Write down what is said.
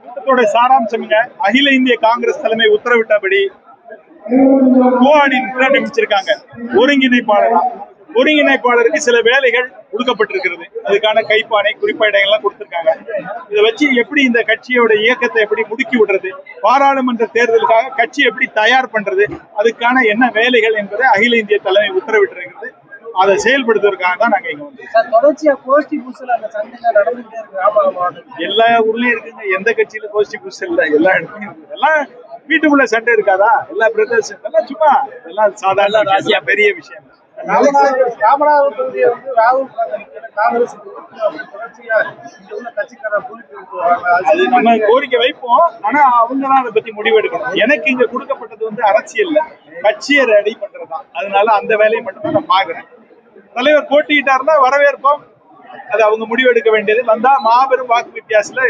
கூட்டத்தோட சாராம்சம்ங்க, அகில இந்திய காங்கிரஸ் தலைமை உத்தரவிட்டபடி கோஆர்டினேட்டரா நியமிச்சிருக்காங்க. ஒருங்கிணைப்பாளருக்கு சில வேலைகள் கொடுக்கப்பட்டிருக்கிறது. அதுக்கான கைப்பானை குறிப்பாடைகள்லாம் கொடுத்திருக்காங்க. இதை வச்சு எப்படி இந்த கட்சியோட இயக்கத்தை எப்படி முடுக்கி விடுறது, பாராளுமன்ற தேர்தலுக்காக கட்சி எப்படி தயார் பண்றது, அதுக்கான என்ன வேலைகள் என்பதை அகில இந்திய தலைமை உத்தரவிட்டிருக்கிறது. அதை செயல்படுத்துவதற்காக தான் நாங்க இங்க வந்தோம். தொடர்ச்சியா கோஷ்டி பூசல் அந்த சண்டைகள் நடந்துகிட்டே இருக்கு. எல்லா ஊர்லயும் இருக்குங்க. எந்த கட்சியில கோஷ்டி பூசல் இல்ல, எல்லா இடத்துலயும் இருக்கு. எல்லாம் வீட்டுக்குள்ள சண்டை இருக்காதா? எல்லா பிரதர்ஸ் எல்லாம் சும்மா எல்லாம் சாதாரண ராசியா பெரிய விஷயம். ராமநாதபுரம் தொகுதியை வந்து ராகுல் காங்கிரஸ் தொடர்ச்சியா அது நம்ம கோரிக்கை வைப்போம். ஆனா அவங்க தான் அதை பத்தி முடிவு எடுக்கணும். எனக்கு இங்க கொடுக்கப்பட்டது வந்து அரசியல் கட்சியை ரெடி பண்றதுதான். அதனால அந்த வேலையை மட்டும் நான் பாக்குறேன். தலைவர் போட்டியிட்டாருன்னா வரவேற்போம். அது அவங்க முடிவு எடுக்க வேண்டியது. வந்தா மாபெரும் வாக்கு வித்தியாசத்துல